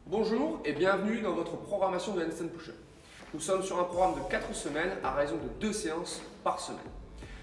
Bonjour et bienvenue dans votre programmation de handstand push-up. Nous sommes sur un programme de 4 semaines à raison de 2 séances par semaine.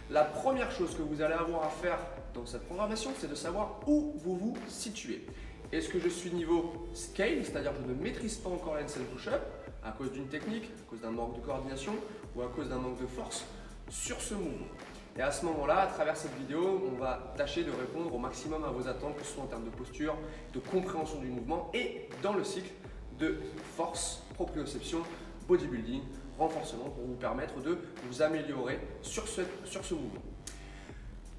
La première chose que vous allez avoir à faire dans cette programmation, c'est de savoir où vous vous situez. Est-ce que je suis niveau scale, c'est-à-dire que je ne maîtrise pas encore le handstand push-up à cause d'une technique, à cause d'un manque de coordination ou à cause d'un manque de force sur ce mouvement. Et à ce moment-là, à travers cette vidéo, on va tâcher de répondre au maximum à vos attentes, que ce soit en termes de posture, de compréhension du mouvement et dans le cycle de force, proprioception, bodybuilding, renforcement pour vous permettre de vous améliorer sur ce mouvement.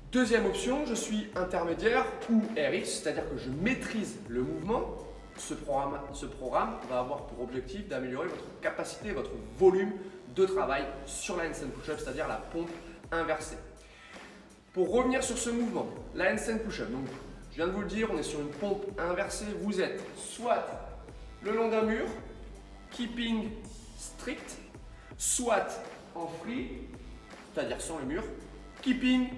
Deuxième option, je suis intermédiaire ou RX, c'est-à-dire que je maîtrise le mouvement. Ce programme va avoir pour objectif d'améliorer votre capacité, votre volume de travail sur la handstand push-up, c'est-à-dire la pompe inversée. Pour revenir sur ce mouvement, la handstand push-up, donc je viens de vous le dire, on est sur une pompe inversée. Vous êtes soit le long d'un mur, keeping strict, soit en free, c'est-à-dire sans le mur, keeping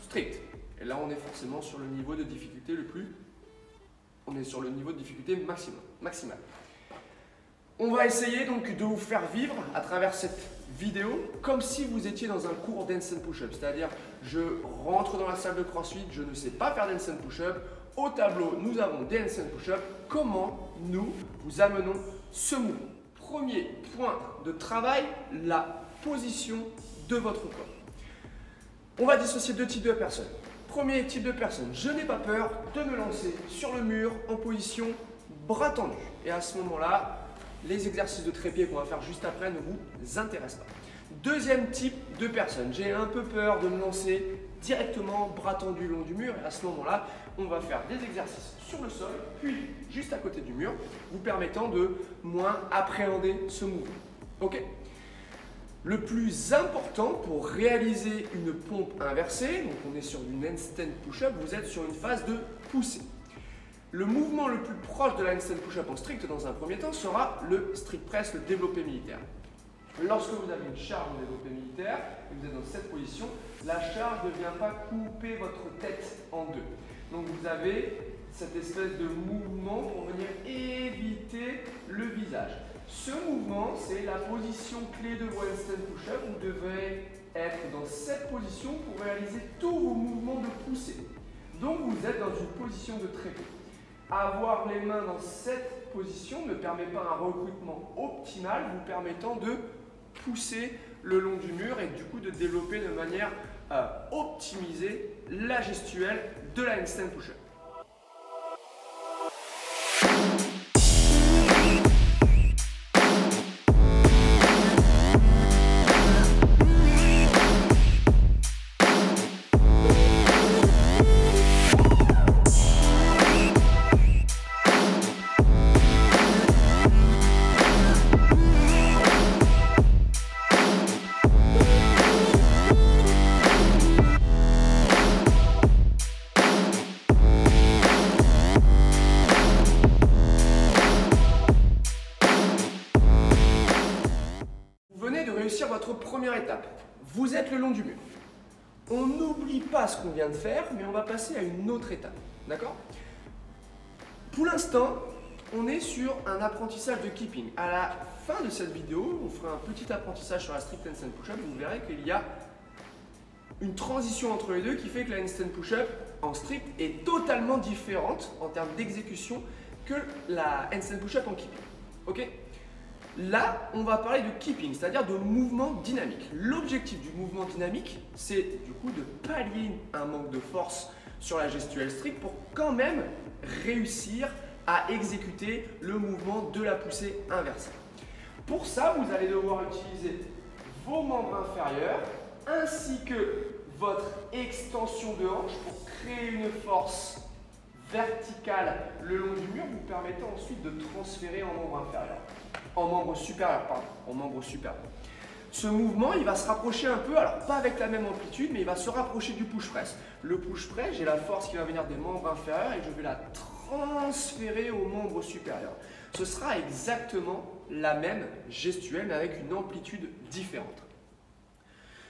strict. Et là, on est forcément sur le niveau de difficulté maximal. On va essayer donc de vous faire vivre à travers cette vidéo comme si vous étiez dans un cours d'handstand push-up. C'est-à-dire, je rentre dans la salle de CrossFit, je ne sais pas faire d'handstand push-up. Au tableau, nous avons des handstand push-up. Comment nous vous amenons ce mouvement? Premier point de travail, la position de votre corps. On va dissocier deux types de personnes. Premier type de personne, je n'ai pas peur de me lancer sur le mur en position bras tendus. Et à ce moment-là, les exercices de trépied qu'on va faire juste après ne vous intéressent pas. Deuxième type de personne, j'ai un peu peur de me lancer directement bras tendus le long du mur. Et à ce moment-là, on va faire des exercices sur le sol, puis juste à côté du mur, vous permettant de moins appréhender ce mouvement. Ok ? Le plus important pour réaliser une pompe inversée, donc on est sur une handstand push-up, vous êtes sur une phase de poussée. Le mouvement le plus proche de la handstand push-up en strict dans un premier temps sera le strict press, le développé militaire. Lorsque vous avez une charge en développé militaire et vous êtes dans cette position, la charge ne vient pas couper votre tête en deux. Donc vous avez cette espèce de mouvement pour venir éviter le visage. Ce mouvement, c'est la position clé de vos handstand push-up. Vous devez être dans cette position pour réaliser tous vos mouvements de poussée. Donc vous êtes dans une position de trépied. Avoir les mains dans cette position ne permet pas un recrutement optimal, vous permettant de pousser le long du mur et du coup de développer de manière optimisée la gestuelle de la handstand push-up. Réussir votre première étape. Vous êtes le long du mur. On n'oublie pas ce qu'on vient de faire, mais on va passer à une autre étape. D'accord? Pour l'instant, on est sur un apprentissage de keeping. À la fin de cette vidéo, on fera un petit apprentissage sur la strict handstand push-up. Vous verrez qu'il y a une transition entre les deux qui fait que la handstand push-up en strict est totalement différente en termes d'exécution que la handstand push-up en keeping. Ok? Là, on va parler de keeping, c'est-à-dire de mouvement dynamique. L'objectif du mouvement dynamique, c'est du coup de pallier un manque de force sur la gestuelle strict pour quand même réussir à exécuter le mouvement de la poussée inversée. Pour ça, vous allez devoir utiliser vos membres inférieurs ainsi que votre extension de hanche pour créer une force verticale le long du mur, vous permettant ensuite de transférer en membre inférieur. En membre supérieur, pardon, en membre supérieur. Ce mouvement, il va se rapprocher un peu, alors pas avec la même amplitude, mais il va se rapprocher du push press. Le push press, j'ai la force qui va venir des membres inférieurs et je vais la transférer aux membres supérieurs. Ce sera exactement la même gestuelle, mais avec une amplitude différente.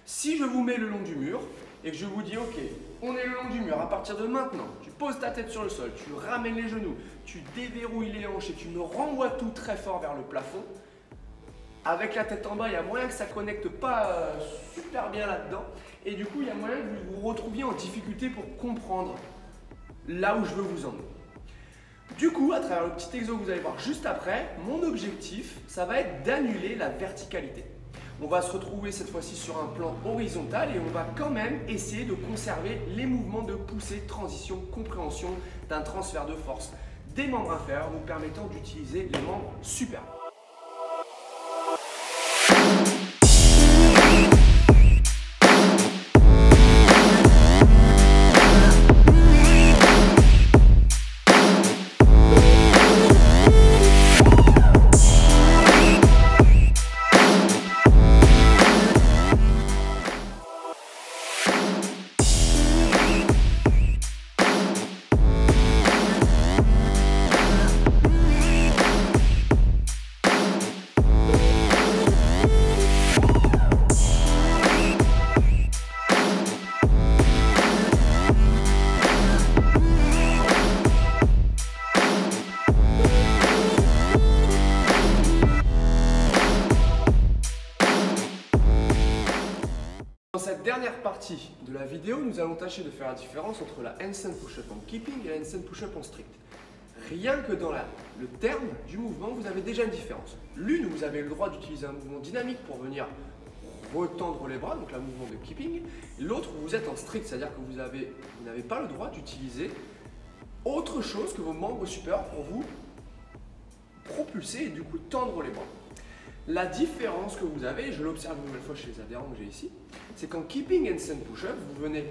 Si je vous mets le long du mur, et que je vous dis ok, on est le long du mur, à partir de maintenant, tu poses ta tête sur le sol, tu ramènes les genoux, tu déverrouilles les hanches et tu me renvoies tout très fort vers le plafond. Avec la tête en bas, il y a moyen que ça ne connecte pas super bien là-dedans et du coup, il y a moyen que vous vous retrouviez en difficulté pour comprendre là où je veux vous emmener. Du coup, à travers le petit exo que vous allez voir juste après, mon objectif, ça va être d'annuler la verticalité. On va se retrouver cette fois-ci sur un plan horizontal et on va quand même essayer de conserver les mouvements de poussée, transition, compréhension d'un transfert de force des membres inférieurs nous permettant d'utiliser les membres supérieurs. Dans cette dernière partie de la vidéo, nous allons tâcher de faire la différence entre la handstand push-up en keeping et la handstand push-up en strict. Rien que dans le terme du mouvement, vous avez déjà une différence. L'une, vous avez le droit d'utiliser un mouvement dynamique pour venir retendre les bras, donc le mouvement de keeping. L'autre, vous êtes en strict, c'est-à-dire que vous n'avez pas le droit d'utiliser autre chose que vos membres supérieurs pour vous propulser et du coup tendre les bras. La différence que vous avez, et je l'observe une nouvelle fois chez les adhérents que j'ai ici, c'est qu'en keeping handstand push-up, vous venez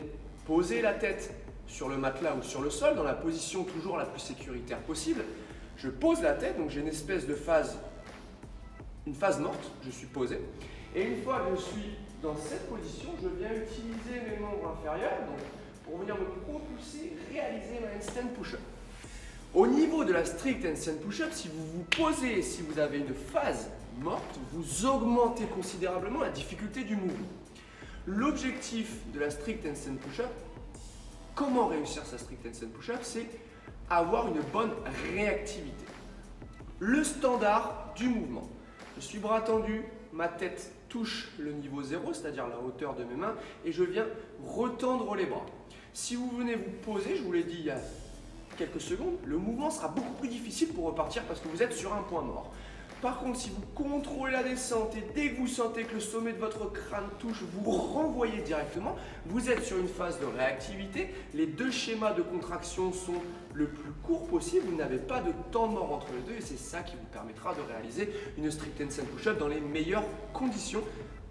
poser la tête sur le matelas ou sur le sol, dans la position toujours la plus sécuritaire possible. Je pose la tête, donc j'ai une espèce de phase, une phase morte, je suis posé. Et une fois que je suis dans cette position, je viens utiliser mes membres inférieurs donc, pour venir me propulser, réaliser ma handstand push-up. Au niveau de la strict handstand push-up, si vous vous posez, si vous avez une phase morte, vous augmentez considérablement la difficulté du mouvement. L'objectif de la strict handstand push-up, comment réussir sa strict handstand push-up, c'est avoir une bonne réactivité. Le standard du mouvement. Je suis bras tendu, ma tête touche le niveau 0, c'est-à-dire la hauteur de mes mains, et je viens retendre les bras. Si vous venez vous poser, je vous l'ai dit il y a quelques secondes, le mouvement sera beaucoup plus difficile pour repartir parce que vous êtes sur un point mort. Par contre, si vous contrôlez la descente et dès que vous sentez que le sommet de votre crâne touche, vous renvoyez directement, vous êtes sur une phase de réactivité. Les deux schémas de contraction sont le plus court possible. Vous n'avez pas de temps mort entre les deux et c'est ça qui vous permettra de réaliser une strict handstand push-up dans les meilleures conditions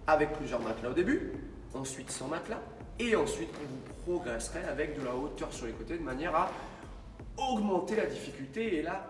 avec plusieurs matelas au début, ensuite sans matelas et ensuite vous progresserez avec de la hauteur sur les côtés de manière à augmenter la difficulté et là,